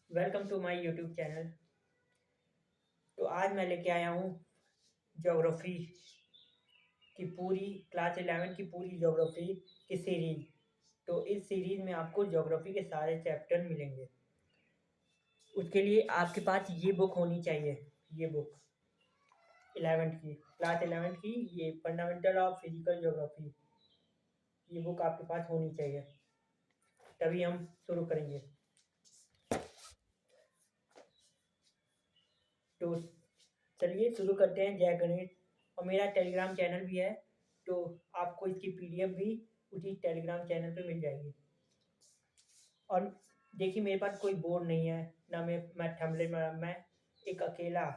Welcome to my YouTube channel. तो आज मैं लेके आया हूँ ज्योग्राफी की पूरी क्लास 11 की पूरी ज्योग्राफी की सीरीज। तो इस सीरीज में आपको ज्योग्राफी के सारे चैप्टर मिलेंगे। उसके लिए आपके पास ये बुक होनी चाहिए। ये बुक 11th की क्लास 11th की, ये फंडामेंटल ऑफ फिजिकल ज्योग्राफी, ये बुक आपके पास होनी चाहिए। तभी हम शुरू करेंगे। तो चलिए शुरू करते हैं। जय गणेश। और मेरा टेलीग्राम चैनल भी है, तो आपको इसकी पीडीएफ भी उसी टेलीग्राम चैनल पे मिल जाएगी। और देखिए, मेरे पास कोई बोर्ड नहीं है, ना मैं थंबनेल में मैं एक अकेला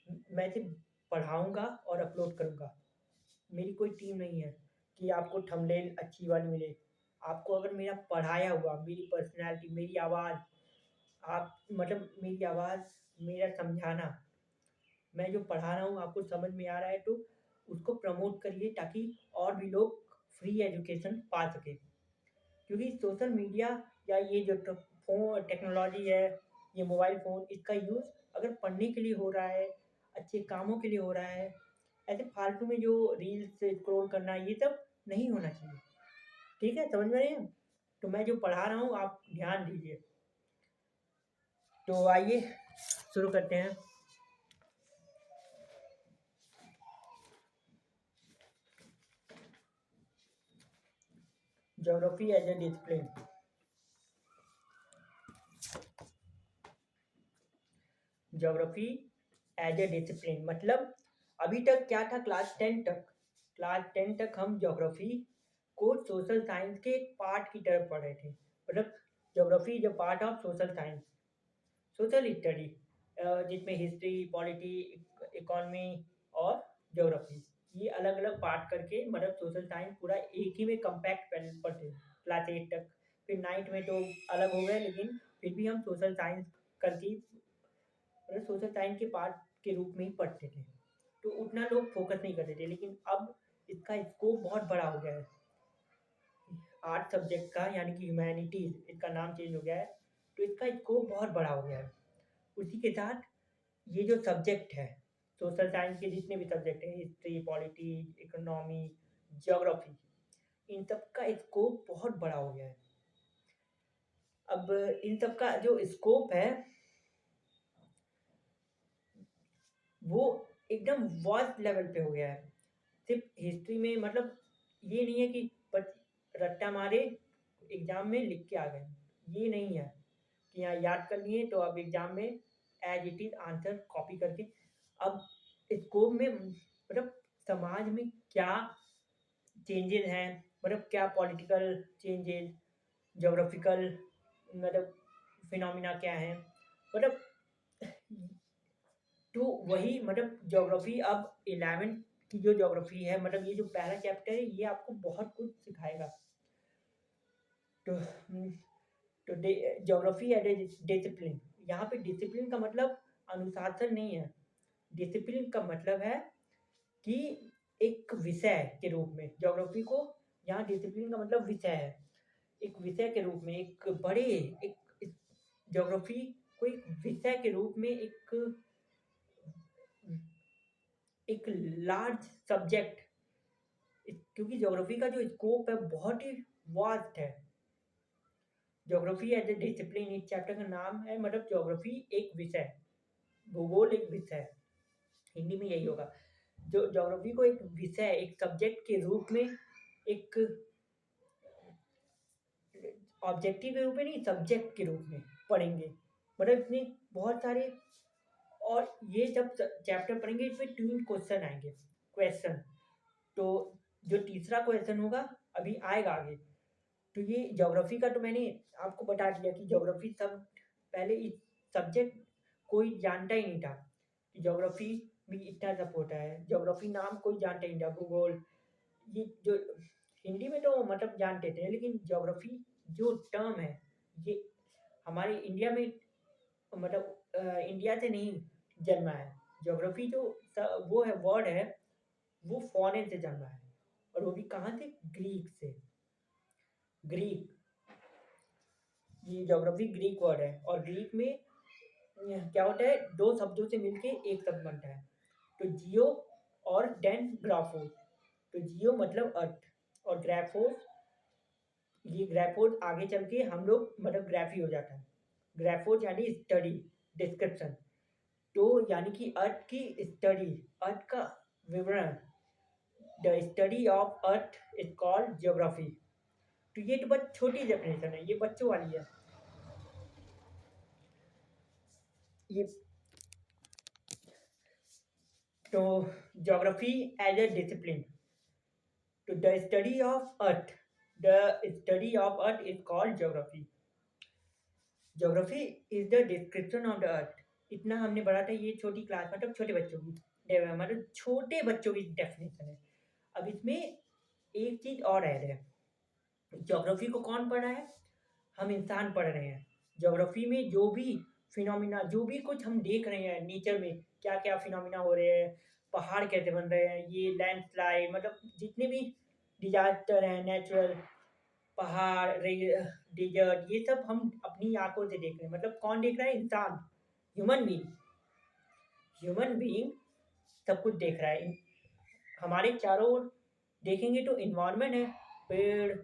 मैं सिर्फ पढ़ाऊँगा और अपलोड करूँगा। मेरी कोई टीम नहीं है कि आपको थंबनेल अच्छी वाली मिले। आपको अगर मेरा पढ़ाया हुआ, मेरी पर्सनैलिटी, मेरी आवाज़, आप मतलब मेरी आवाज़, मेरा समझाना, मैं जो पढ़ा रहा हूँ आपको समझ में आ रहा है, तो उसको प्रमोट करिए ताकि और भी लोग फ्री एजुकेशन पा सकें। क्योंकि सोशल मीडिया या ये जो फ़ोन टेक्नोलॉजी है, ये मोबाइल फ़ोन, इसका यूज़ अगर पढ़ने के लिए हो रहा है, अच्छे कामों के लिए हो रहा है, ऐसे फालतू में जो रील्स स्क्रॉल करना, ये सब नहीं होना चाहिए। ठीक है, समझ में रहे हैं? तो मैं जो पढ़ा रहा हूँ आप ध्यान दीजिए। तो आइए शुरू करते हैं। Geography as a discipline. Geography as a discipline मतलब अभी तक क्या था, क्लास 10 तक हम ज्योग्राफी को सोशल साइंस के एक पार्ट की तरफ पढ़ रहे थे। मतलब geography is a part of social science, social study, जिसमें हिस्ट्री, पॉलिटी, इकोनॉमी और ज्योग्राफी, ये अलग अलग पार्ट करके मतलब सोशल साइंस पूरा एक ही में कंपैक्ट पढ़ते क्लास 8 तक। फिर 9th में तो अलग हो गए, लेकिन फिर भी हम सोशल साइंस करके मतलब सोशल साइंस के पार्ट के रूप में ही पढ़ते थे। तो उतना लोग फोकस नहीं करते थे, लेकिन अब इसका स्कोप बहुत बड़ा हो गया है। आर्ट सब्जेक्ट का यानी कि ह्यूमैनिटीज, इसका नाम चेंज हो गया है। तो इसका स्कोप बहुत बड़ा हो गया है। उसी के साथ ये जो सब्जेक्ट है, सोशल साइंस के जितने भी सब्जेक्ट हैं, हिस्ट्री, पॉलिटी, इकोनॉमी, ज्योग्राफी, इन सब का स्कोप बहुत बड़ा हो गया है। अब इन सब का जो स्कोप है वो एकदम वास्ट लेवल पे हो गया है। सिर्फ हिस्ट्री में मतलब ये नहीं है कि रट्टा मारे एग्जाम में लिख के आ गए, ये नहीं है कि यहाँ याद कर लिए तो अब एग्जाम में as it is answer copy करके। अब स्कोप में मतलब समाज में क्या चेंजेस हैं, मतलब क्या पॉलिटिकल चेंजेस, ज्योग्राफिकल मतलब फिनोमिना क्या है, मतलब तो वही मतलब ज्योग्राफी अब 11 की जो ज्योग्राफी है, मतलब ये जो पहला चैप्टर है, ये आपको बहुत कुछ सिखाएगा। तो तो ज्योग्राफी एज ए डिसिप्लिन, यहाँ पे डिसिप्लिन का मतलब अनुशासन नहीं है। डिसिप्लिन का मतलब है कि एक विषय के रूप में ज्योग्राफी को, यहाँ डिसिप्लिन का मतलब विषय है। एक विषय के रूप में, एक बड़े एक ज्योग्राफी को एक विषय के रूप में, एक लार्ज सब्जेक्ट, क्योंकि ज्योग्राफी का जो स्कोप है बहुत ही वास्ट है। ज्योग्राफी एज ए डिसिप्लिन, इस चैप्टर का नाम है, मतलब ज्योग्राफी एक विषय, भूगोल एक विषय, हिंदी में यही होगा। जो ज्योग्राफी को एक विषय, एक सब्जेक्ट के रूप में, एक ऑब्जेक्टिव के रूप में नहीं, सब्जेक्ट के रूप में पढ़ेंगे। मतलब इतने बहुत सारे, और ये जब चैप्टर पढ़ेंगे इसमें 3 क्वेश्चन आएंगे। क्वेश्चन तो जो तीसरा क्वेश्चन होगा अभी आएगा आगे। तो ये ज्योग्राफी का तो मैंने आपको बता दिया कि ज्योग्राफी सब पहले इस सब्जेक्ट कोई जानता ही नहीं था कि ज्योग्राफी भी इतना सब होता है। ज्योग्राफी नाम कोई जानता ही नहीं था। भूगोल ये जो हिंदी में तो मतलब जानते थे, लेकिन ज्योग्राफी जो टर्म है, ये हमारे इंडिया में मतलब इंडिया से नहीं जन्मा है। ज्योग्राफी जो वो है वर्ड है, वो फॉरेन से जन्मा है। और वो भी कहाँ से? ग्रीक से। ग्रीक ये ज्योग्राफी ग्रीक वर्ड है और ग्रीक में क्या होता है, दो शब्दों से मिलके एक शब्द बनता है। तो जियो और देन ग्राफोस। तो जियो मतलब अर्थ और ग्राफोस, ये ग्राफोस आगे चल के हम लोग मतलब ग्राफी हो जाता है। ग्राफोस यानी स्टडी, डिस्क्रिप्शन। तो यानी कि अर्थ की स्टडी, अर्थ का विवरण, the study of earth is called geography. तो ये तो बहुत छोटी डेफिनेशन है, ये बच्चों वाली है। ये तो ज्योग्राफी एज ए डिसिप्लिन, तो the study of earth, the study of earth is called geography. Geography is the description of the अर्थ। इतना हमने पढ़ा था, ये छोटी क्लास मतलब छोटे बच्चों की मतलब छोटे बच्चों की डेफिनेशन है। अब इसमें एक चीज और ऐड है। ज्योग्राफी को कौन पढ़ रहा है? हम इंसान पढ़ रहे हैं। ज्योग्राफी में जो भी फिनोमिना, जो भी कुछ हम देख रहे हैं नेचर में, क्या क्या फिनोमिना हो रहे हैं, पहाड़ कैसे बन रहे हैं, ये लैंडस्लाइड, मतलब जितने भी डिजास्टर हैं नेचुरल, पहाड़, डेजर्ट, ये सब हम अपनी आंखों से देख रहे हैं। मतलब कौन देख रहा है? इंसान, ह्यूमन बीइंग। ह्यूमन बीइंग सब कुछ देख रहा है। हमारे चारों ओर देखेंगे तो इन्वायरमेंट है, पेड़,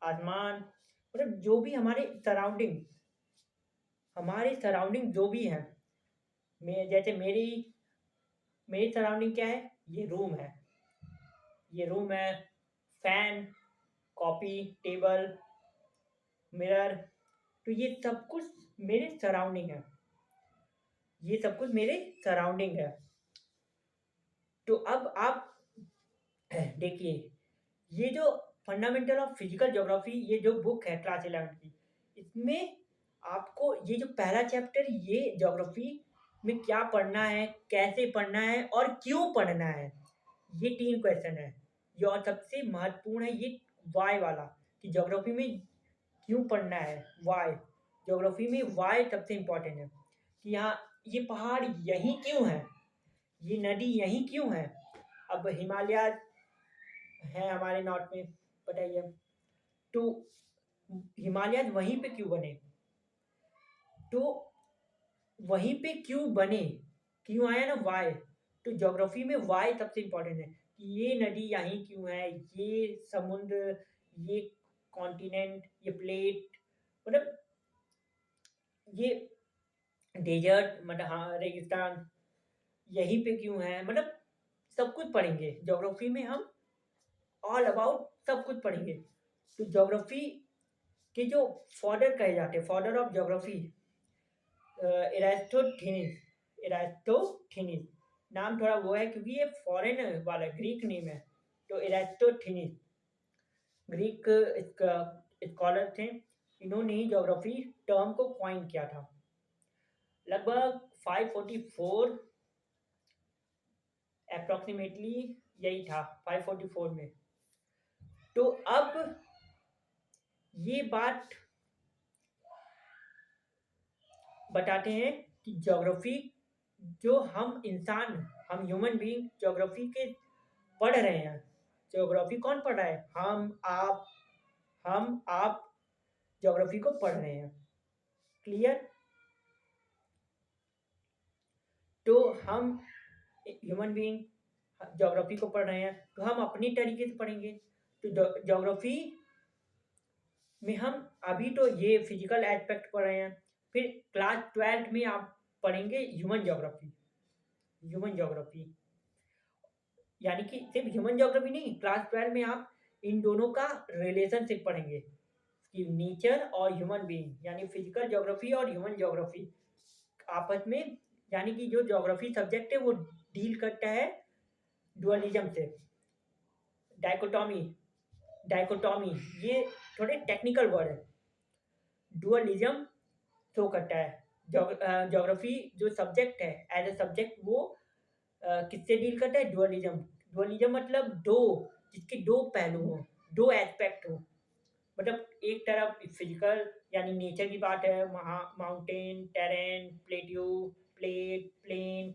आसमान, मतलब जो भी हमारे सराउंडिंग जो भी हैं। मैं जैसे मेरी मेरी सराउंडिंग क्या है? ये रूम है, ये रूम है, फैन, कॉपी टेबल, मिरर। तो ये सब कुछ मेरे सराउंडिंग है, ये सब कुछ मेरे सराउंडिंग है। तो अब आप देखिए, ये जो फंडामेंटल ऑफ फिजिकल ज्योग्राफी, ये जो बुक है क्लास 11 की, इसमें आपको ये जो पहला चैप्टर, ये ज्योग्राफी में क्या पढ़ना है, कैसे पढ़ना है और क्यों पढ़ना है, ये 3 क्वेश्चन है। ये और सबसे महत्वपूर्ण है ये वाई वाला, कि ज्योग्राफी में क्यों पढ़ना है, वाई। ज्योग्राफी में वाई सबसे इम्पोर्टेंट है, कि यहाँ ये पहाड़ यहीं क्यों है, ये नदी यहीं क्यों है। अब हिमालय है हमारे नॉर्थ में, बताइए, तो हिमालय वहीं पे क्यों बने, तो वहीं पे क्यों बने, क्यों आया ना, वाई। तो ज्योग्राफी में वाई सबसे इम्पोर्टेंट है, कि ये नदी यहीं क्यों है, ये समुद्र, ये कॉन्टिनेंट, ये प्लेट, मतलब ये डेजर्ट, मतलब हाँ रेगिस्तान, यहीं पे क्यों है, मतलब सब कुछ पढ़ेंगे ज्योग्राफी में हम। ऑल अबाउट सब कुछ पढ़ेंगे। तो ज्योग्राफी के जो फादर कहे जाते हैं, फादर ऑफ ज्योग्राफी, इरास्टोथिनिस। इरास्टोथिनिस नाम थोड़ा वो है क्योंकि ये फॉरेन वाला ग्रीक नेम है। तो इरास्टोथिनिस ग्रीक स्कॉलर थे, इन्होंने ही ज्योग्राफी टर्म को कॉइन किया था लगभग 544 अप्रॉक्सीमेटली, यही था 544 में। तो अब ये बात बताते हैं कि ज्योग्राफी, जो हम इंसान, हम ह्यूमन बीइंग ज्योग्राफी के पढ़ रहे हैं। ज्योग्राफी कौन पढ़ रहा है? हम आप ज्योग्राफी को पढ़ रहे हैं। क्लियर? तो हम ह्यूमन बीइंग ज्योग्राफी को पढ़ रहे हैं, तो हम अपनी तरीके से पढ़ेंगे। तो ज्योग्राफी में हम अभी तो ये फिजिकल एस्पेक्ट पढ़ रहे हैं, फिर क्लास 12 में आप पढ़ेंगे ह्यूमन ज्योग्राफी। ह्यूमन ज्योग्राफी यानी कि सिर्फ ह्यूमन ज्योग्राफी नहीं, क्लास 12 में आप इन दोनों का रिलेशनशिप पढ़ेंगे, कि नेचर और ह्यूमन बीइंग, यानी फिजिकल ज्योग्राफी और ह्यूमन ज्योग्राफी आपस में, यानी कि जो ज्योग्राफी सब्जेक्ट है वो डील करता है डुअलिज्म से। डाइकोटॉमी, डाइकोटॉमी ये थोड़े टेक्निकल वर्ड है। डुअलिज्म शो करता है। ज्योग्राफी जो सब्जेक्ट है, एज ए सब्जेक्ट वो किससे डील करता है? डुअलिज्म। डुअलिज्म मतलब दो, जिसके दो पहलू हों, दो एस्पेक्ट हो। मतलब एक तरफ फिजिकल यानी नेचर की बात है, वहाँ mountain, terrain, plateau, plate, plain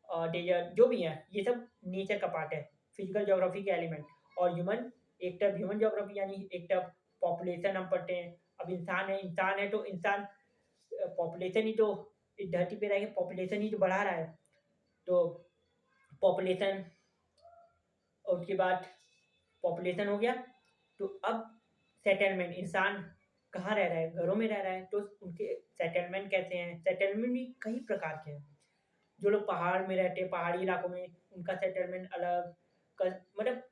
और डेजर्ट, जो भी है ये सब नेचर का पार्ट है, फिजिकल ज्योग्राफी के एलिमेंट। और ह्यूमन, एक तरफ ह्यूमन ज्योग्राफी यानी एक तरफ पॉपुलेशन हम पढ़ते हैं। अब इंसान है तो इंसान पॉपुलेशन ही तो इस धरती पे रह के पॉपुलेशन ही तो बढ़ा रहा है। तो पॉपुलेशन और उसके बाद पॉपुलेशन हो गया, तो अब सेटलमेंट, इंसान कहाँ रह रहा है? घरों में रह रहा है, तो उनके सेटलमेंट कैसे हैं? सेटलमेंट भी कई प्रकार के हैं। जो लोग पहाड़ में रहते हैं, पहाड़ी इलाकों में, उनका सेटलमेंट अलग, मतलब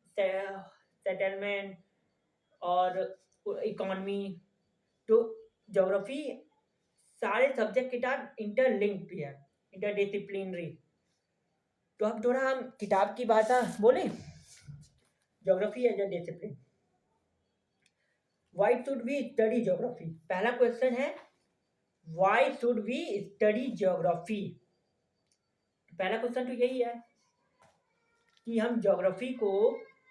सेटलमेंट और इकोनॉमी। तो ज्योग्राफी सारे सब्जेक्ट के साथ इंटरलिंक्ड भी है, इंटरडिसिप्लिनरी। तो अब थोड़ा हम किताब की भाषा बोले, geography as a discipline. Why should we study geography? पहला क्वेश्चन है, why should we study geography? पहला क्वेश्चन तो यही है कि हम ज्योग्राफी को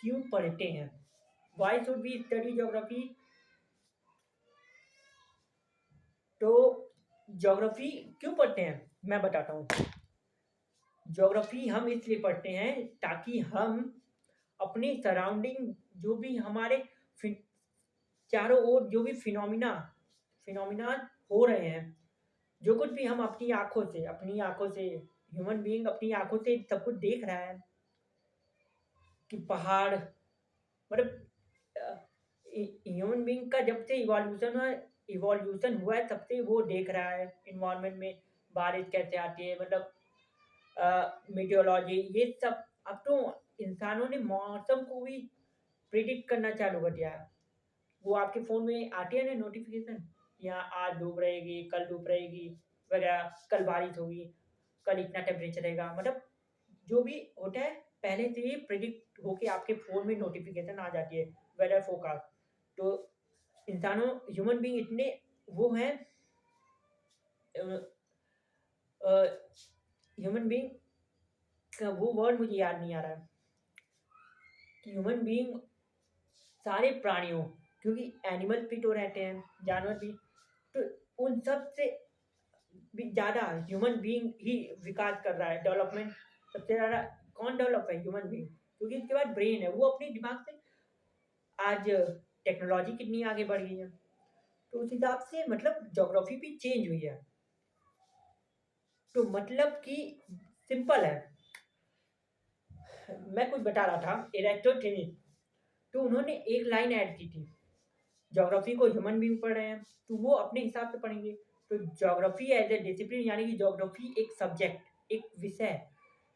क्यों पढ़ते हैं। Why should we study geography? तो ज्योग्राफी क्यों पढ़ते हैं मैं बताता हूँ। ज्योग्राफी हम इसलिए पढ़ते हैं ताकि हम अपनी सराउंडिंग, जो भी हमारे चारों ओर जो भी फिनोमिना हो रहे हैं, जो कुछ भी हम अपनी आंखों से ह्यूमन बीइंग अपनी आंखों से सब कुछ देख रहा है कि पहाड़, मतलब ह्यूमन बीइंग का जब से इवोल्यूशन हुआ है तब से वो देख रहा है इन्वायरमेंट में बारिश कैसे आती है, मतलब मीटियोलॉजी, ये सब। अब तो इंसानों ने मौसम को भी प्रिडिक्ट करना चालू कर दिया है। वो आपके फ़ोन में आती है ना नोटिफिकेशन, यहाँ आज धूप रहेगी, कल धूप रहेगी वगैरह, कल बारिश होगी, कल इतना टेम्परेचर रहेगा, मतलब जो भी होता है पहले से ही प्रिडिक्ट होके आपके फ़ोन में नोटिफिकेशन आ जाती है, वेदर फोरकास्ट। तो इंसानों, ह्यूमन बीइंग इतने वो हैं, ह्यूमन बीइंग का वो वर्ड मुझे याद नहीं आ रहा है कि ह्यूमन बीइंग सारे प्राणियों, क्योंकि एनिमल्स भी तो रहते हैं, जानवर भी, तो उन सब से भी ज़्यादा ह्यूमन बीइंग ही विकास कर रहा है। डेवलपमेंट सबसे ज़्यादा कौन डेवलप है? ह्यूमन बीइंग, क्योंकि उसके बाद ब्रेन है, वो अपने दिमाग से, आज टेक्नोलॉजी कितनी आगे बढ़ गई है, तो उस हिसाब से मतलब ज्योग्राफी भी चेंज हुई है। तो मतलब कि सिंपल है, मैं कुछ बता रहा था, एरिस्टोटेलिस, तो उन्होंने एक लाइन ऐड की थी, ज्योग्राफी को ह्यूमन बीइंग पढ़ रहे हैं तो वो अपने हिसाब से पढ़ेंगे। तो ज्योग्राफी एज ए डिसिप्लिन, यानी कि ज्योग्राफी एक सब्जेक्ट, एक विषय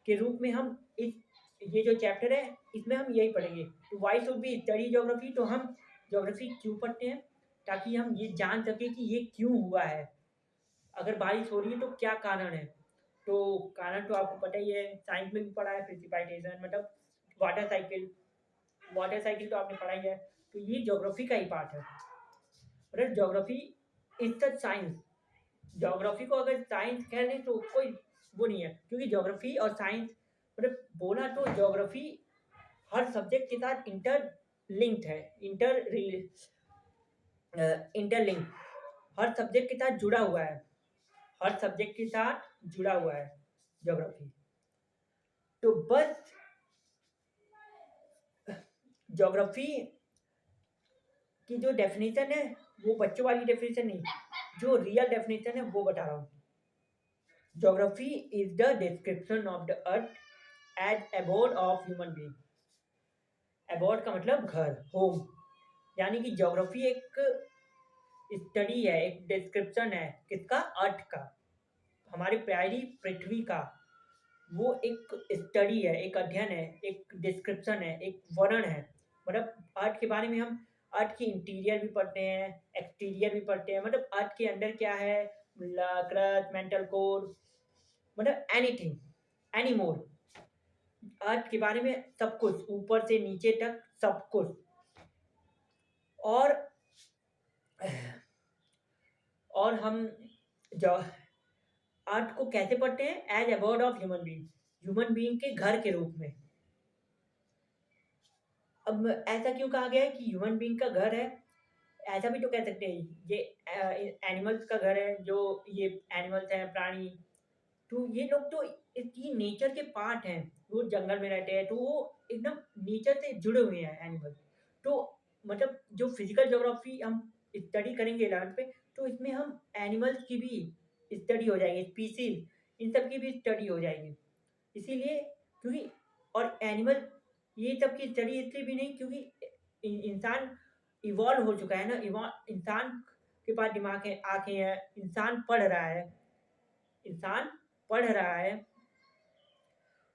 के रूप में हम इस ये जो चैप्टर है इसमें हम यही पढ़ेंगे। तो why should be study geography, तो हम ज्योग्राफी क्यों पढ़ते हैं? ताकि हम ये जान सकें कि ये क्यों हुआ है, अगर बारिश हो रही है तो क्या कारण है। तो कारण तो आपको पता ही है, साइंस में भी पढ़ा है, प्रेसिपिटेशन मतलब वाटर साइकिल, तो आपने पढ़ा ही है। तो ये ज्योग्राफी का ही पार्ट है, मतलब geography is the science. Geography को अगर साइंस कह लें तो कोई वो नहीं है, क्योंकि ज्योग्राफी और साइंस मतलब बोला तो ज्योग्राफी हर सब्जेक्ट के साथ इंटरलिंक्ड है, इंटरलिंक, हर सब्जेक्ट के साथ जुड़ा हुआ है, हर सब्जेक्ट के साथ जुड़ा हुआ है ज्योग्राफी। तो बस ज्योग्राफी की जो डेफिनेशन है वो बच्चों वाली डेफिनेशन नहीं, जो रियल डेफिनेशन है वो बता रहा हूँ। Geography is the description of the earth as abode of human being. Abode का मतलब घर, होम, यानी कि ज्योग्राफी एक स्टडी है, एक डिस्क्रिप्शन है किसका? अर्थ का, हमारी प्यारी पृथ्वी का। वो एक स्टडी है, एक अध्ययन है, एक डिस्क्रिप्शन है, एक वर्णन है। मतलब अर्थ के बारे में हम अर्थ की इंटीरियर भी पढ़ते हैं, एक्सटीरियर भी पढ़ते हैं, मतलब अर्थ के अंदर क्या है, क्रस्ट, मेंटल कोर, मतलब एनीथिंग, एनी मोर, अर्थ के बारे में सब कुछ, ऊपर से नीचे तक सब कुछ। और हम जो अर्थ को कैसे पढ़ते हैं? As abode of human being, human being के घर के रूप में। अब ऐसा क्यों कहा गया है कि ह्यूमन बीइंग का घर है? ऐसा भी तो कह सकते हैं ये एनिमल्स का घर है, जो ये एनिमल्स हैं, प्राणी, तो ये लोग तो इसकी नेचर के पार्ट हैं, वो जंगल में रहते हैं तो वो एकदम नेचर से जुड़े हुए हैं एनिमल। तो मतलब जो फिजिकल ज्योग्राफी हम स्टडी करेंगे 11th पे, तो इसमें हम एनिमल्स की भी स्टडी हो जाएगी, स्पीसीज इन सब की भी स्टडी हो जाएगी। इसीलिए क्योंकि और एनिमल ये सब की स्टडी इसलिए भी नहीं क्योंकि इंसान इवॉल्व हो चुका है ना, इंसान के पास दिमाग है, आंखें हैं, इंसान पढ़ रहा है, इंसान पढ़ रहा है।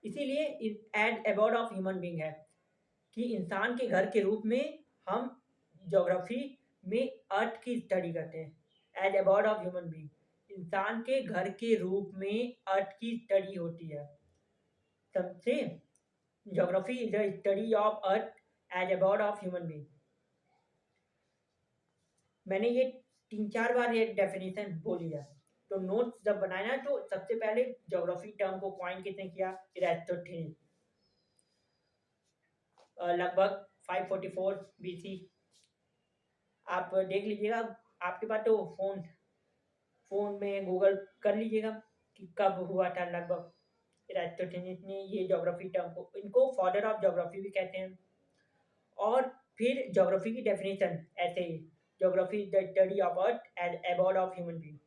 इसीलिए as abode of human being है कि इंसान के घर के रूप में हम ज्योग्राफी में अर्थ की स्टडी करते हैं। As about of human being इंसान के घर के रूप में अर्थ की स्टडी होती है। समझे? Geography is the study of earth as about of human being. मैंने ये 3-4 बार ये डेफिनेशन बोली है। तो नोट्स जब बनाया तो सबसे पहले ज्योग्राफी टर्म को कॉइन किसने किया? एरिस्टोटेल, लगभग 544 बीसी। आप देख लीजिएगा, आपके पास तो फोन में गूगल कर लीजिएगा कि कब हुआ था लगभग। एरिस्टोटेनिस ने ये ज्योग्राफी टर्म को, इनको फादर ऑफ ज्योग्राफी भी कहते हैं। और फिर ज्योग्राफी की डेफिनेशन ऐसे ही, geography is the study of earth as about of human being.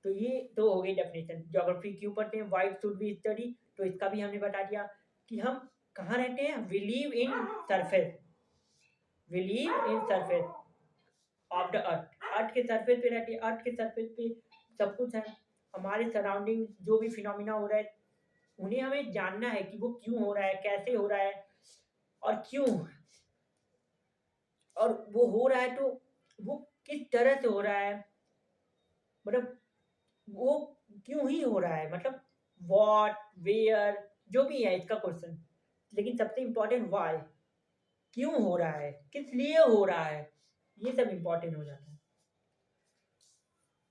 तो ये तो हो गई डेफिनेशन। ज्योग्राफी क्यों पढ़ते हैं, व्हाई शुड वी स्टडी, तो इसका भी हमने बता दिया कि हम कहाँ रहते हैं। We live in surface, we live in surface of the earth के सरफेस पे रहते हैं। अर्थ के सरफेस पे सब कुछ है, हमारे सराउंडिंग जो भी फिनोमिना हो रहा है उन्हें हमें जानना है कि वो क्यों हो रहा है, कैसे हो रहा है और क्यों, और वो हो रहा है तो वो किस तरह से हो रहा है, मतलब वो क्यों ही हो रहा है, मतलब व्हाट, वेयर, जो भी है इसका क्वेश्चन। लेकिन सबसे इम्पोर्टेंट वाई, क्यों हो रहा है, किस लिए हो रहा है, ये सब इम्पोर्टेंट हो जाता है।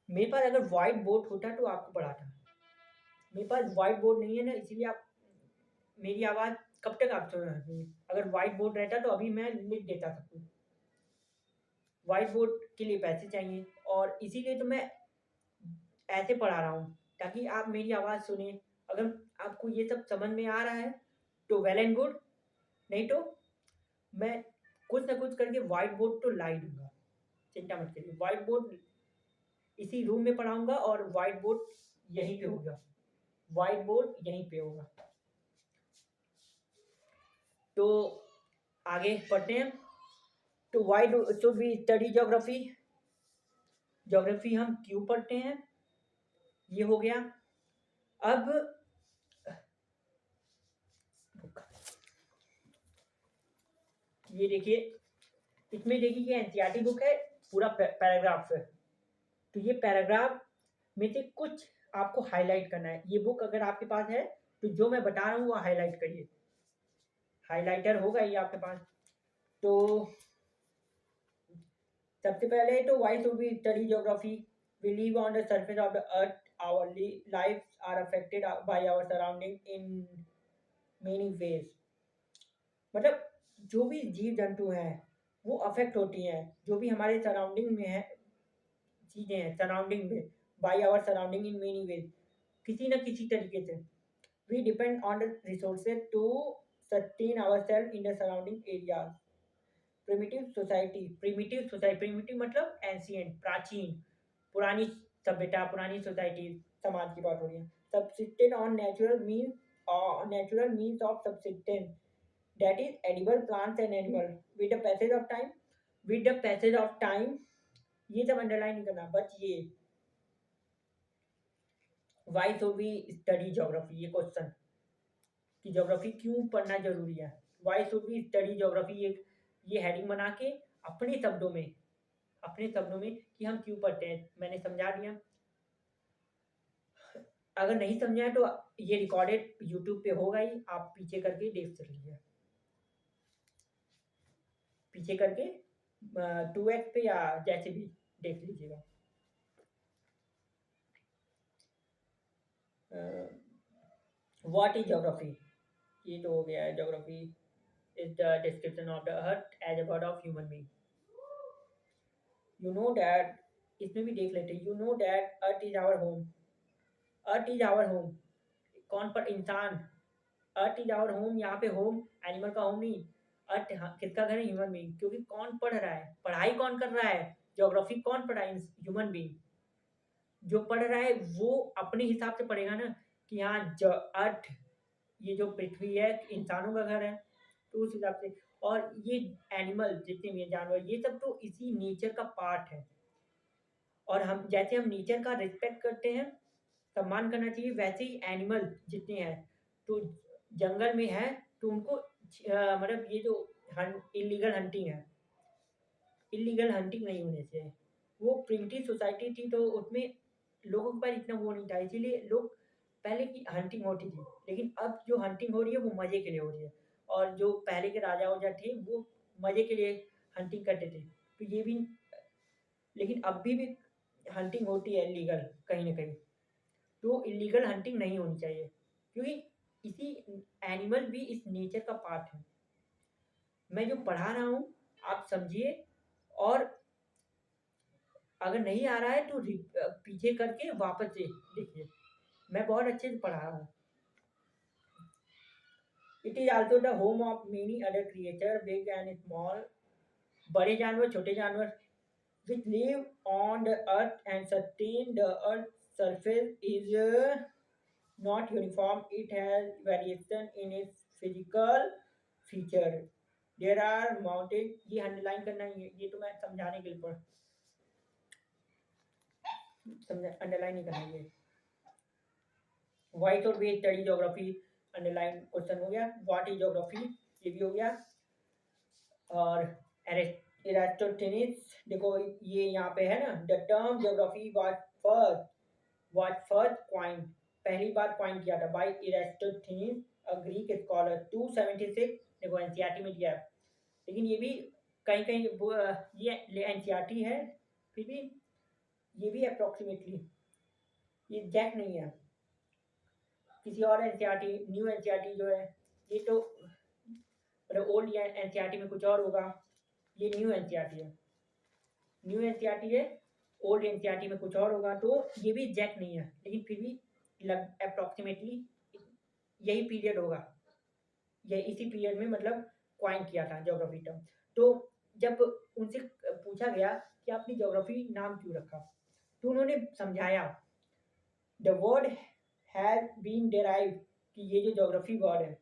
मेरे पास अगर व्हाइट बोर्ड होता तो आपको पढ़ाता, मेरे पास व्हाइट बोर्ड नहीं है ना, इसीलिए आप मेरी आवाज़ कब तक आप सुन रहे हैं। अगर व्हाइट बोर्ड रहता तो अभी मैं लिख देता सब कुछ। व्हाइट बोर्ड के लिए पैसे चाहिए और इसीलिए तो मैं ऐसे पढ़ा रहा हूँ ताकि आप मेरी आवाज़ सुने। अगर आपको ये सब समझ में आ रहा है तो वेल एंड गुड, नहीं तो मैं कुछ ना कुछ करके व्हाइट बोर्ड तो ला ही दूंगा, चिंता मत करिए। व्हाइट बोर्ड इसी रूम में पढ़ाऊंगा और व्हाइट बोर्ड यहीं पे होगा, व्हाइट बोर्ड यहीं पे होगा। तो आगे पढ़ते हैं। तो why should we study geography, geography हम क्यों पढ़ते हैं, ये हो गया। अब ये देखिए, इसमें देखिए ये एनसीईआरटी बुक है, पूरा पैराग्राफ है। तो ये पैराग्राफ में से कुछ आपको हाईलाइट करना है। ये बुक अगर आपके पास है तो जो मैं बता रहा हूँ वो हाईलाइट करिए, हाइलाइटर होगा ये आपके पास। तो सबसे पहले तो why should we study geography, we live on the surface of the earth, our lives are affected by our surrounding in many ways. मतलब जो भी जीव जंतु हैं वो अफेक्ट होती हैं, जो भी हमारे सराउंडिंग में है, चीज़ें हैं सराउंडिंग में, by our surrounding in many ways, किसी न किसी तरीके से। We depend on the resources to sustain our self in the surrounding areas. Primitive society, primitive मतलब एंशियंट, प्राचीन, पुरानी सभ्यता, पुरानी सोसाइटी, समाज की बात हो रही है। Subsistent on natural means of subsistence, that is edible plants and animal with the passage of time, with the passage of time, ये सब अंडरलाइन नहीं करना, बस ये why should we study geography, ये क्वेश्चन कि ज्योग्राफी क्यों पढ़ना जरूरी है, why should we study geography, ये हेडिंग बना के अपने शब्दों में कि हम क्यों पढ़ते हैं मैंने समझा दिया। अगर नहीं समझा तो ये रिकॉर्डेड यूट्यूब पे होगा ही, आप पीछे करके देख लीजिए, पीछे करके 2x पे या जैसे भी देख लीजिएगा। व्हाट इज ज्योग्राफी, ये तो हो गया है। Geography is the description of the earth as a part of human being. You know that, इसमें भी देख लेते हैं। You know that earth is our home, earth is our home, कौन पर इंसान, अर्थ इज आवर होम, यहाँ पे होम एनिमल का होम नहीं, अर्थ किसका घर है? Human being. क्योंकि कौन पढ़ रहा है? पढ़ाई कौन कर रहा है? ज्योग्राफी कौन पढ़ा है? Human being. जो पढ़ रहा है वो अपने हिसाब से पढ़ेगा ना कि हाँ अर्थ, ये जो पृथ्वी है इंसानों का घर है, तो उस हिसाब से। और ये एनिमल जितने भी हैं, जानवर, ये सब तो इसी नेचर का पार्ट है। और हम जैसे हम नेचर का रिस्पेक्ट करते हैं, सम्मान करना चाहिए, वैसे ही एनिमल जितने हैं, तो जंगल में है तो उनको मतलब ये जो इलीगल हंटिंग है, इलीगल हंटिंग नहीं होने से। वो प्रिमिटिव सोसाइटी थी तो उसमें लोगों के पास इतना वो नहीं था, इसीलिए लोग पहले की हंटिंग होती थी। लेकिन अब जो हंटिंग हो रही है वो मज़े के लिए हो रही है। और जो पहले के राजा वजा थे वो मज़े के लिए हंटिंग करते थे। तो ये भी, लेकिन अब भी हंटिंग होती है इलीगल कहीं न कहीं। तो इलीगल हंटिंग नहीं होनी चाहिए, क्योंकि इसी एनिमल भी इस नेचर का पार्ट है। मैं जो पढ़ा रहा हूँ आप समझिए, और अगर नहीं आ रहा है तो पीछे करके वापस से देखिए। मैं बहुत अच्छे से पढ़ा रहा हूँ। It is also the home of many other creature, big and small, बड़े जानवर, छोटे जानवर, which live on the earth and sustain the earth's surface is not uniform. It has variation in its physical feature. There are mountain, ये underline करना है, ये तो मैं समझाने के लिए पढ़ समझा, अंडरलाइन नहीं करना ये। वाइट और way study geography, underline question हो गया। व्हाट इज ज्योग्राफी, ये भी हो गया। और एरिस्टोटेनिस, देखो ये यहाँ पे है ना, the term geography was first coin, पहली बार क्वाइन किया था बाय एरिस्टोटेनिस, अ ग्रीक स्कॉलर, 276। देखो एनसीईआरटी में दिया है, लेकिन ये भी कहीं कहीं ये एनसीईआरटी है, फिर भी ये भी अप्रोक्सीमेटली, ये एग्जैक्ट नहीं है। किसी और एनसीईआरटी, न्यू एनसीईआरटी जो है, ये तो मतलब ओल्ड एनसीईआरटी में कुछ और होगा, ये न्यू एनसीईआरटी है। न्यू एनसीईआरटी है, ओल्ड एनसीईआरटी में कुछ और होगा, तो ये भी एग्जैक्ट नहीं है, लेकिन फिर भी अप्रोक्सीमेटली यही पीरियड होगा। ये इसी पीरियड में मतलब क्वाइन किया था ज्योग्राफी टर्म। तो जब उनसे पूछा गया कि आपने ज्योग्राफी नाम क्यों रखा, तो उन्होंने समझाया the word has been derive, कि ये जो ज्योग्राफी वर्ड है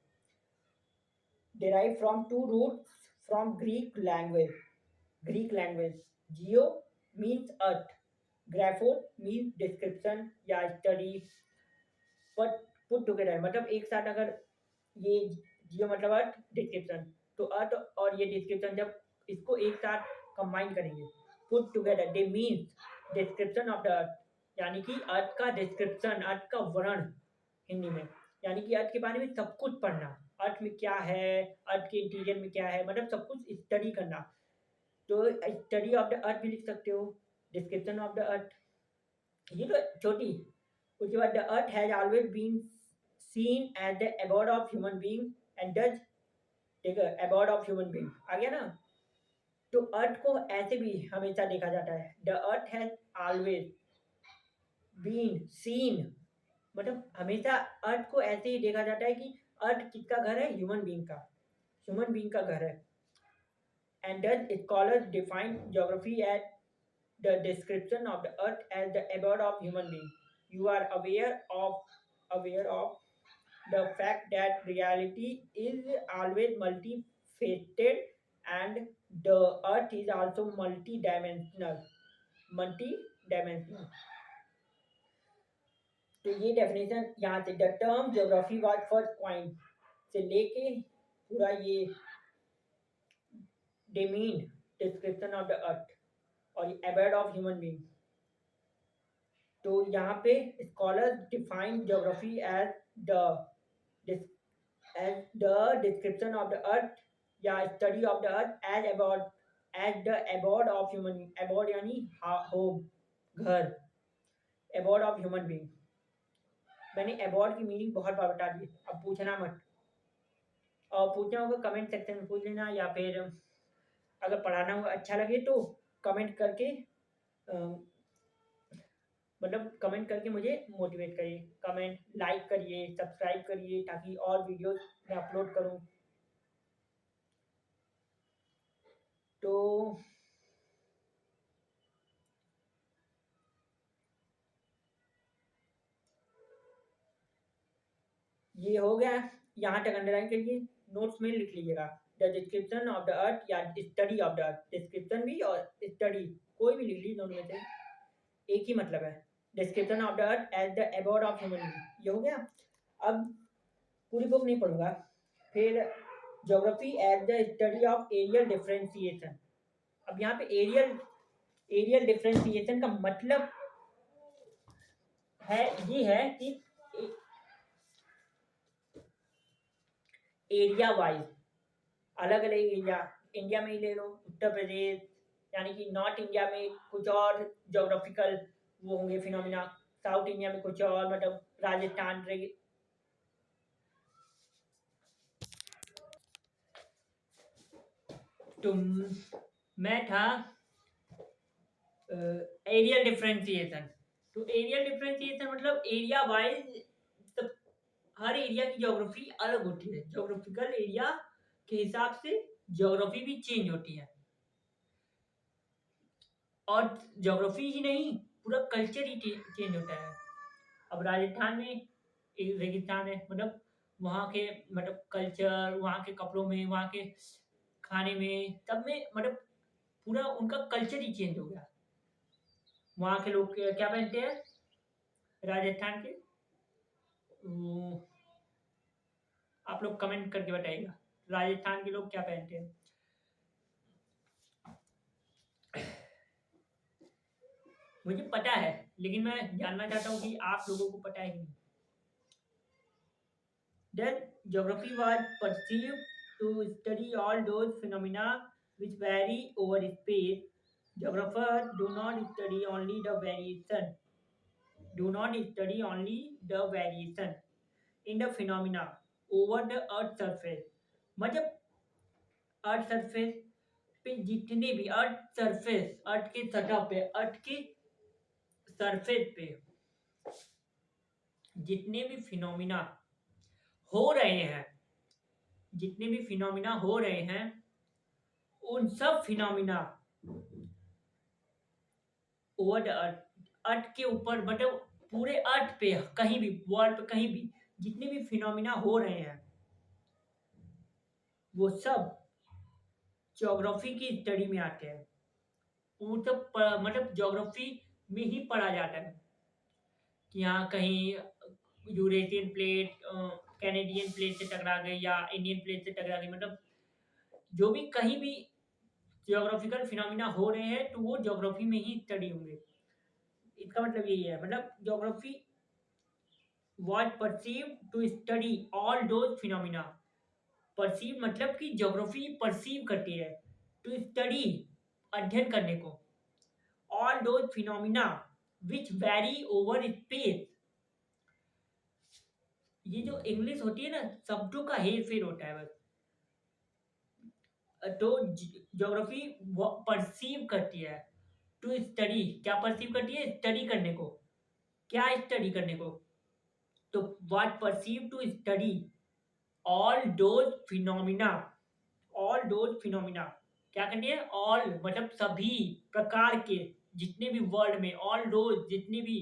derived from two roots from Greek language. Greek language. Geo means earth. Grapho means description या study. But put together मतलब एक साथ अगर ये जियो मतलब अर्थ, डिस्क्रिप्शन, तो अर्थ और ये डिस्क्रिप्शन जब इसको एक साथ कंबाइन करेंगे, put together they means description of the अर्थ, यानी कि अर्थ का डिस्क्रिप्शन, अर्थ का वर्णन हिंदी में, यानी कि अर्थ के बारे में सब कुछ पढ़ना, अर्थ में क्या है, अर्थ के इंटीरियर में क्या है, मतलब सब कुछ स्टडी करना। तो स्टडी ऑफ द अर्थ भी लिख सकते हो, डिस्क्रिप्शन ऑफ द अर्थ, ये तो छोटी। उसके बाद the earth has always been seen as the abode of human being and does, ठीक है, अबोर्ड ऑफ ह्यूमन बीइंग आ गया ना। तो अर्थ को ऐसे भी हमेशा देखा जाता है, the earth has always been seen, मतलब हमेशा अर्थ को ऐसे ही देखा जाता है कि अर्थ किसका घर है? ह्यूमन बीइंग का, ह्यूमन बीइंग का घर है। And does scholars define geography as the description of the earth as the abode of human being. You are aware of the fact that reality is always multifaceted and the earth is also multidimensional. multidimensional तो ये definition यहाँ से the term geography was first point से लेके पूरा ये demean description of the earth और abode of human being. तो यहाँ पे scholars define geography as the description of the earth या study of the earth as the abode of human being. Abode यानी होम, घर, एबॉर्ड ऑफ ह्यूमन बीइंग। मैंने एबॉर्ड की मीनिंग बहुत बार बता दी, अब पूछना मत, और पूछना होगा कमेंट सेक्शन में पूछ लेना, या फिर अगर पढ़ाना होगा अच्छा लगे तो कमेंट करके मतलब कमेंट करके मुझे मोटिवेट करिए, कमेंट लाइक करिए, सब्सक्राइब करिए, ताकि और वीडियोस मैं अपलोड करूं। तो ये हो गया, यहाँ तक अंडरलाइन करिए, नोट्स में लिख लीजिएगा the description of the earth या study of the earth, description भी और स्टडी कोई भी लिख लीजिए, दोनों में से एक ही मतलब है। Description of the earth as the abode of human being, ये हो गया। अब पूरी बुक नहीं पढ़ूंगा। फिर geography as the study of areal differentiation. अब यहाँ पे एरियल डिफरेंशिएशन का मतलब है ये है कि एरिया वाइज अलग अलग एरिया, इंडिया में ही ले लो, उत्तर प्रदेश यानी कि नॉर्थ इंडिया में कुछ और जोग्राफिकल वो होंगे फिनोमिना, साउथ इंडिया में कुछ और, मतलब राजस्थान तुम मैं था एरियल डिफरेंशिएशन। तो एरियल डिफरेंशिएशन मतलब एरिया वाइज हर एरिया की ज्योग्राफी अलग होती है, ज्योग्राफिकल एरिया के हिसाब से ज्योग्राफी भी चेंज होती है। और ज्योग्राफी ही नहीं, पूरा कल्चर ही चेंज होता है। अब राजस्थान में एक रेगिस्तान है, मतलब वहाँ के मतलब कल्चर, वहाँ के कपड़ों में, वहाँ के खाने में, सब में मतलब पूरा उनका कल्चर ही चेंज हो गया। वहाँ के लोग क्या पहनते हैं राजस्थान के, आप लोग कमेंट करके बताइएगा राजस्थान के लोग क्या पहनते हैं। मुझे पता है, लेकिन मैं जानना चाहता हूँ कि आप लोगों को पता है कि नहीं। Then geography was perceived to study all those phenomena which vary over space. Geographers do not study only the variation. Do not study only the variation in the phenomena over the earth surface. मतलब earth surface पे जितने भी अर्थ के सतह पे, अर्थ के surface पे जितने भी फिनोमिना हो रहे हैं, जितने भी फिनोमिना हो रहे हैं, उन सब फिनोमिना ओवर द अर्थ, अर्थ के ऊपर, मतलब पूरे अर्थ पे, कहीं भी वर्ल्ड पे, कहीं भी जितने भी फिनोमिना हो रहे हैं, वो सब ज्योग्राफी की स्टडी में आते हैं। वो सब मतलब ज्योग्राफी में ही पढ़ा जाता है कि यहाँ कहीं यूरेशियन प्लेट कैनेडियन प्लेट से टकरा गई या इंडियन प्लेट से टकरा गई, मतलब जो भी कहीं भी जियोग्राफिकल फिनोमिना हो रहे हैं तो वो ज्योग्राफी में ही स्टडी होंगे। इसका मतलब यही है, मतलब geography was perceived to study all those phenomena। Perceive मतलब कि ज्योग्राफी परसीव करती है, टू स्टडी अध्ययन करने को, all those phenomena which very over space. ये जो इंग्लिश होती है ना, शब्दों का हेर फेर होता है बस। तो ज्योग्राफी परसीव करती है टू स्टडी, क्या परसीव करती है, स्टडी करने को। क्या स्टडी करने को, तो what perceive to study all those phenomena, all those phenomena क्या करती है, ऑल मतलब सभी प्रकार के, जितने भी वर्ल्ड में, ऑल दोज जितने भी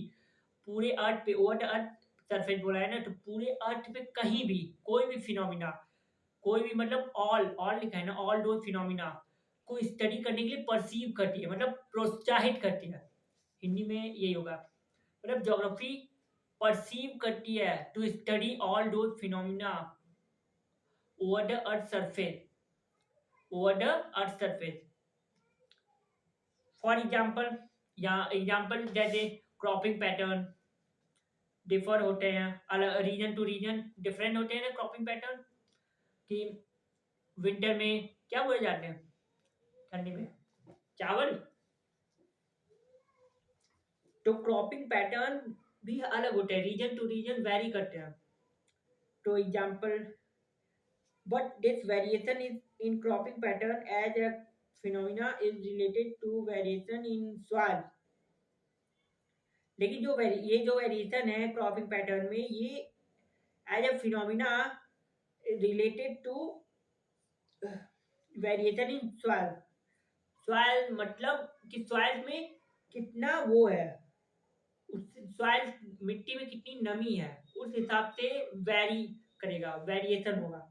पूरे अर्थ पे, ओवर द अर्थ सरफेस बोला है ना, तो पूरे अर्थ पे कहीं भी कोई भी फिनोमिना, कोई भी मतलब ऑल लिखा है ना, ऑल दो फिनोमिना को स्टडी करने के लिए परसीव करती है, मतलब प्रोत्साहित करती है। हिंदी में यही होगा, मतलब ज्योग्राफी परसीव करती है टू स्टडी ऑल दो phenomena over the earth surface, over the earth surface. For example, या एग्जाम्पल जैसे क्रॉपिंग पैटर्न डिफर होते हैं, अलग रीजन टू रीजन डिफरेंट होते हैं ना क्रॉपिंग पैटर्न, कि विंटर में क्या बोए जाते हैं, ठंडी में चावल। तो क्रॉपिंग पैटर्न भी अलग होते हैं, रीजन टू रीजन वेरी करते हैं। तो example, but this variation is in cropping pattern as a phenomena is related to variation in soil. लेकिन जो ये जो वेरिएशन है क्रॉपिंग पैटर्न में, ये as a phenomena related to variation in soil, soil मतलब कि सॉइल में कितना वो है, उस सॉइल मिट्टी में कितनी नमी है, उस हिसाब से वेरी करेगा, वेरिएशन होगा।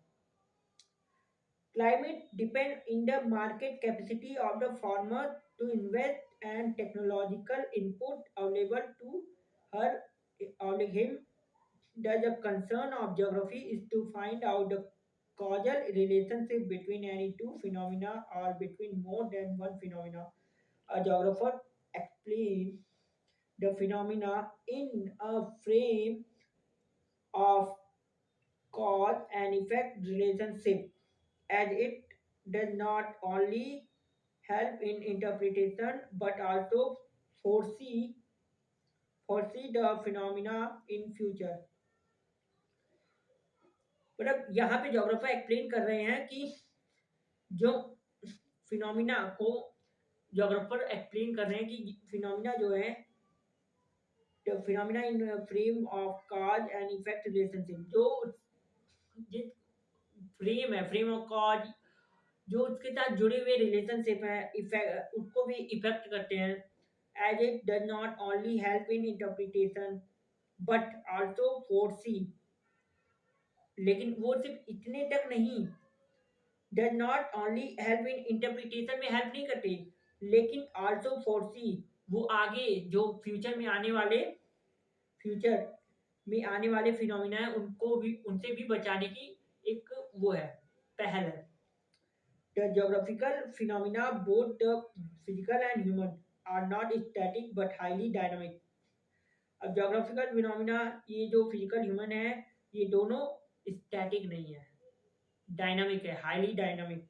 Climate depend in the market capacity of the farmer to invest and technological input available to her or him. The concern of geography is to find out the causal relationship between any two phenomena or between more than one phenomena. A geographer explains the phenomena in a frame of cause and effect relationship, as it does not only help in interpretation but also foresee foresee the phenomena in future. मतलब यहाँ पे geographer explain कर रहे हैं कि जो phenomena को geographer explain कर रहे हैं कि फिनोमिना जो है, the phenomena in a frame of cause and effect relationship, जो जिस फ्रेम है, फ्रेम ऑफ कॉज, जो उसके साथ जुड़े हुए रिलेशनशिप है, इफेक्ट उसको भी इफेक्ट करते हैं। As it does not only help in interpretation but also foresee, लेकिन वो सिर्फ इतने तक नहीं, does not only help in interpretation में हेल्प नहीं करते, लेकिन आल्सो फोरसी, वो आगे जो फ्यूचर में आने वाले फिनोमिना है उनको भी, उनसे भी बचाने की एक वो है, पहल है। The geographical phenomena, both the physical and human, are not static but highly dynamic. अब geographical phenomena, ये जो physical human है, ये दोनों static नहीं है, dynamic है, highly dynamic.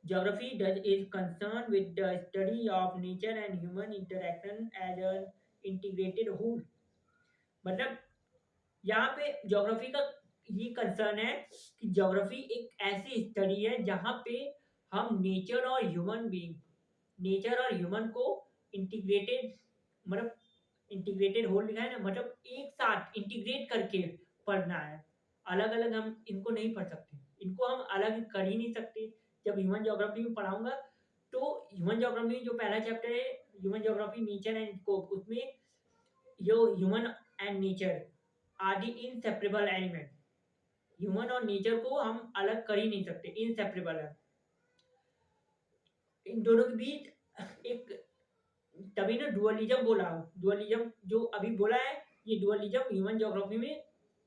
Geography is concerned with the study of nature and human interaction as an integrated whole. मतलब यहाँ पे ज्योग्राफी का ये कंसर्न है कि ज्योग्राफी एक ऐसी स्टडी है जहाँ पे हम नेचर और ह्यूमन को इंटीग्रेटेड, मतलब इंटीग्रेटेड होल लिखा है ना, मतलब एक साथ इंटीग्रेट करके पढ़ना है। अलग अलग हम इनको नहीं पढ़ सकते, इनको हम अलग कर ही नहीं सकते। जब ह्यूमन ज्योग्राफी में पढ़ाऊंगा तो ह्यूमन ज्योग्राफी जो पहला चैप्टर है, human geography nature and scope, उसमें जो human and nature are the inseparable element, human और नेचर को हम अलग कर ही नहीं सकते, इनसेपरेबल है। इन दोनों के बीच एक, तभी ना डुअलिज्म बोला, डुअलिज्म जो अभी बोला है, ये डुअलिज्म ह्यूमन ज्योग्राफी में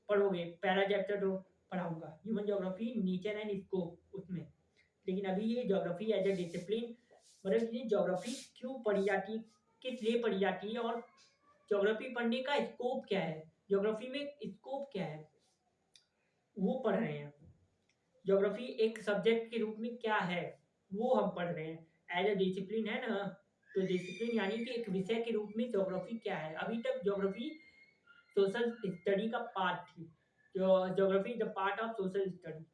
पढ़ोगे, पहला चैप्टर जो पढ़ाऊंगा human geography nature and scope उसमें। लेकिन अभी ये ज्योग्राफी एज ए डिसिप्लिन, मतलब ये ज्योग्राफी क्यों पढ़ी जाती है, किस लिए पढ़ी जाती है, और ज्योग्राफी पढ़ने का स्कोप क्या है, ज्योग्राफी में स्कोप क्या है, वो पढ़ रहे हैं। ज्योग्राफी एक सब्जेक्ट के रूप में क्या है वो हम पढ़ रहे हैं। एज ए डिसिप्लिन है ना, तो डिसिप्लिन यानी कि एक विषय के रूप में ज्योग्राफी क्या है। अभी तक ज्योग्राफी सोशल स्टडी का पार्ट थी, जो geography the part of social study,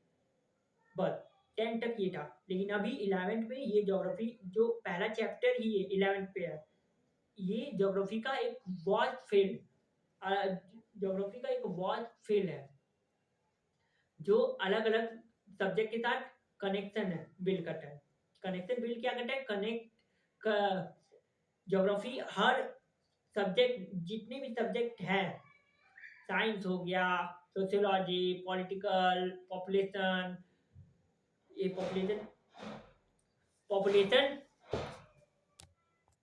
बस 10 तक ये था। लेकिन अभी 11th में ये ज्योग्राफी जो पहला चैप्टर ही है 11th पे है, ये ज्योग्राफी का एक वास्ट फील्ड, ज्योग्राफी का एक वास्ट फील्ड है जो अलग अलग सब्जेक्ट के साथ कनेक्शन है, बिल्ड करता है। कनेक्शन बिल्ड क्या करता है, ज्योग्राफी हर सब्जेक्ट, जितने भी सब्जेक्ट हैं, साइंस हो गया, सोशियोलॉजी, पॉलिटिकल, पॉपुलेशन, ये पॉपुलेशन